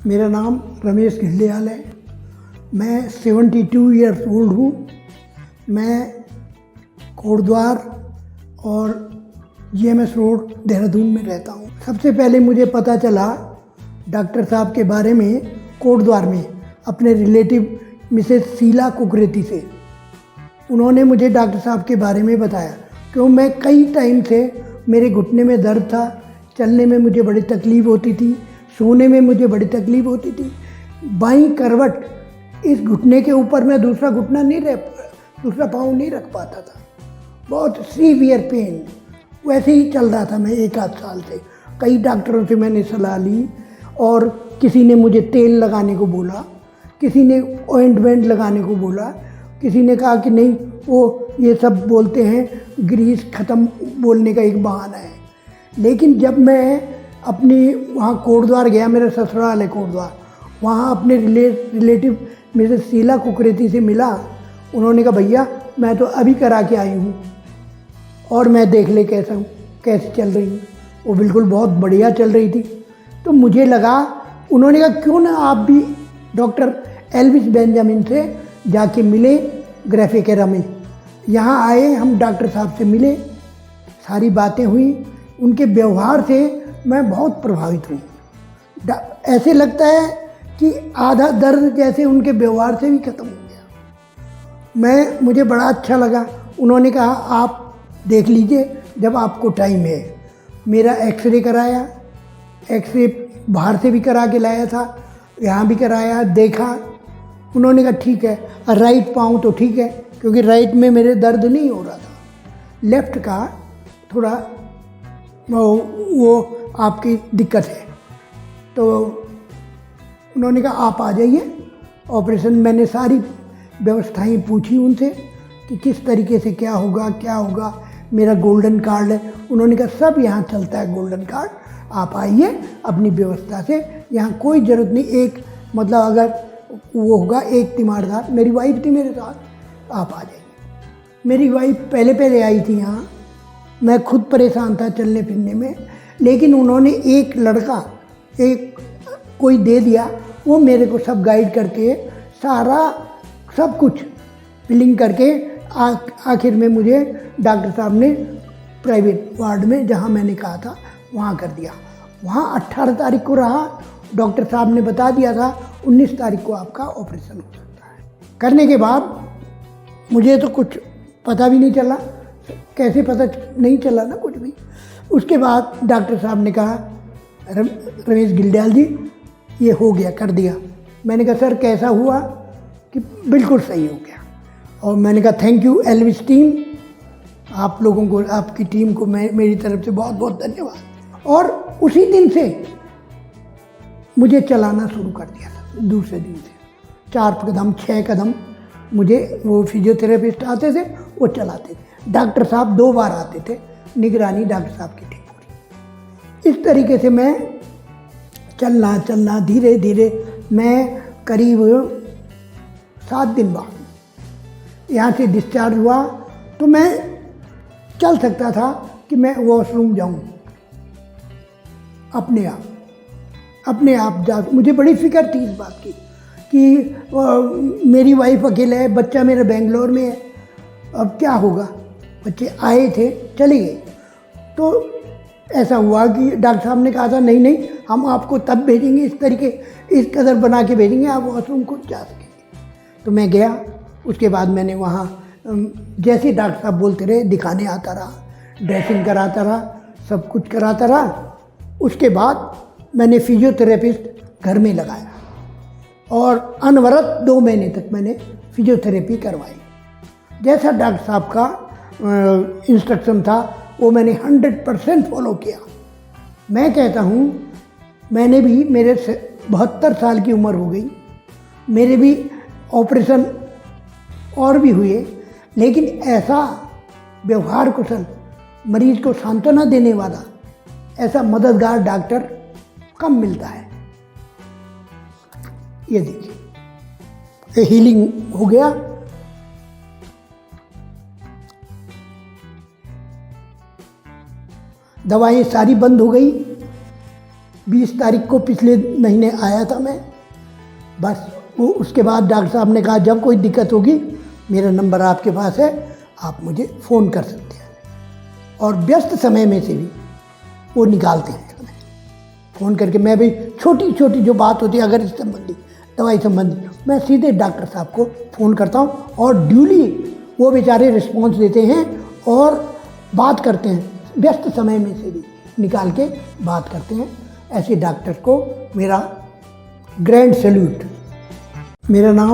मेरा नाम रमेश घिल्डियाल है। मैं 72 ईयर्स ओल्ड हूँ। मैं कोटद्वार और GMS रोड देहरादून में रहता हूँ। सबसे पहले मुझे पता चला डॉक्टर साहब के बारे में कोटद्वार में अपने रिलेटिव मिसेस शीला कुकरेती से। उन्होंने मुझे डॉक्टर साहब के बारे में बताया क्यों मैं कई टाइम से मेरे घुटने में दर्द था, चलने में मुझे बड़ी तकलीफ़ होती थी, सोने में मुझे बड़ी तकलीफ़ होती थी। बाईं करवट इस घुटने के ऊपर मैं दूसरा दूसरा पाँव नहीं रख पाता था। बहुत सीवियर पेन, वैसे ही चल रहा था मैं 1 आध साल से। कई डॉक्टरों से मैंने सलाह ली और किसी ने मुझे तेल लगाने को बोला, किसी ने ऑइंटमेंट लगाने को बोला, किसी ने कहा कि नहीं वो ये सब बोलते हैं ग्रीस ख़त्म बोलने का एक बहाना है। लेकिन जब मैं अपनी वहाँ कोटद्वार गया, मेरा ससुराल है कोटद्वार, वहाँ अपने रिलेटिव मिसेस शीला कुकरेती से मिला। उन्होंने कहा भैया मैं तो अभी करा के आई हूँ और मैं देख ले कैसे चल रही हूँ। वो बिल्कुल बहुत बढ़िया चल रही थी। तो मुझे लगा, उन्होंने कहा क्यों ना आप भी डॉक्टर एल्विस बेंजामिन से जाके मिले ग्राफिकेरा में। यहाँ आए, हम डॉक्टर साहब से मिले, सारी बातें हुई। उनके व्यवहार से मैं बहुत प्रभावित हूँ। ऐसे लगता है कि आधा दर्द जैसे उनके व्यवहार से भी ख़त्म हो गया। मुझे बड़ा अच्छा लगा। उन्होंने कहा आप देख लीजिए जब आपको टाइम है। मेरा एक्सरे कराया, एक्सरे बाहर से भी करा के लाया था, यहाँ भी कराया, देखा। उन्होंने कहा ठीक है। राइट पाँव तो ठीक है क्योंकि राइट में मेरे दर्द नहीं हो रहा था, लेफ़्ट का थोड़ा वो आपकी दिक्कत है। तो उन्होंने कहा आप आ जाइए ऑपरेशन। मैंने सारी व्यवस्थाएं पूछी उनसे कि किस तरीके से क्या होगा। मेरा गोल्डन कार्ड है। उन्होंने कहा सब यहाँ चलता है गोल्डन कार्ड, आप आइए अपनी व्यवस्था से, यहाँ कोई ज़रूरत नहीं। एक मतलब अगर वो होगा एक तीमारदार, मेरी वाइफ थी मेरे साथ, आप आ जाइए। मेरी वाइफ पहले आई थी यहाँ। मैं खुद परेशान था चलने फिरने में, लेकिन उन्होंने एक लड़का कोई दे दिया, वो मेरे को सब गाइड करके सारा सब कुछ फिलिंग करके आखिर में मुझे डॉक्टर साहब ने प्राइवेट वार्ड में जहाँ मैंने कहा था वहाँ कर दिया। वहाँ 18 तारीख को रहा। डॉक्टर साहब ने बता दिया था 19 तारीख को आपका ऑपरेशन हो सकता है। करने के बाद मुझे तो कुछ पता भी नहीं चला, कैसे पता नहीं चला ना कुछ भी। उसके बाद डॉक्टर साहब ने कहा रमेश घिल्डियाल जी ये हो गया, कर दिया। मैंने कहा सर कैसा हुआ? कि बिल्कुल सही हो गया। और मैंने कहा थैंक यू एल्विस टीम, आप लोगों को, आपकी टीम को मेरी तरफ से बहुत बहुत धन्यवाद। और उसी दिन से मुझे चलाना शुरू कर दिया था। दूसरे दिन से 4 कदम 6 कदम मुझे वो फिजियोथेरेपिस्ट आते थे, वो चलाते थे। डॉक्टर साहब 2 बार आते थे, निगरानी डॉक्टर साहब की टीम पूरी। इस तरीके से मैं चलना धीरे धीरे मैं करीब 7 दिन बाद यहाँ से डिस्चार्ज हुआ। तो मैं चल सकता था कि मैं वॉशरूम जाऊँ अपने आप जा। मुझे बड़ी फिक्र थी इस बात की कि मेरी वाइफ अकेले है, बच्चा मेरा बेंगलोर में है, अब क्या होगा। बच्चे आए थे, चले गए। तो ऐसा हुआ कि डॉक्टर साहब ने कहा था नहीं हम आपको तब भेजेंगे, इस कदर बना के भेजेंगे, आप वॉशरूम खुद जा सकेंगे। तो मैं गया। उसके बाद मैंने वहाँ जैसे डॉक्टर साहब बोलते रहे दिखाने आता रहा, ड्रेसिंग कराता रहा, सब कुछ कराता रहा। उसके बाद मैंने फिजियोथेरेपिस्ट घर में लगाया और अनवरत 2 महीने तक मैंने फिजियोथेरेपी करवाई। जैसा डॉक्टर साहब का इंस्ट्रक्शन था वो मैंने 100% फॉलो किया। मैं कहता हूँ मैंने भी, मेरे 72 साल की उम्र हो गई, मेरे भी ऑपरेशन और भी हुए, लेकिन ऐसा व्यवहार कुशल, मरीज को सांत्वना देने वाला, ऐसा मददगार डॉक्टर कम मिलता है। ये देखिए हीलिंग हो गया। दवाएं सारी बंद हो गई। 20 तारीख को पिछले महीने आया था मैं। बस वो उसके बाद डॉक्टर साहब ने कहा जब कोई दिक्कत होगी मेरा नंबर आपके पास है, आप मुझे फ़ोन कर सकते हैं। और व्यस्त समय में से भी वो निकालते हैं समय, फ़ोन करके। मैं भी छोटी छोटी जो बात होती है अगर इस संबंधी, दवाई संबंधी, मैं सीधे डॉक्टर साहब को फ़ोन करता हूँ और ड्यूली वो बेचारे रिस्पॉन्स देते हैं और बात करते हैं, व्यस्त समय में से भी निकाल के बात करते हैं। ऐसे डॉक्टर को मेरा ग्रैंड सैल्यूट। मेरा नाम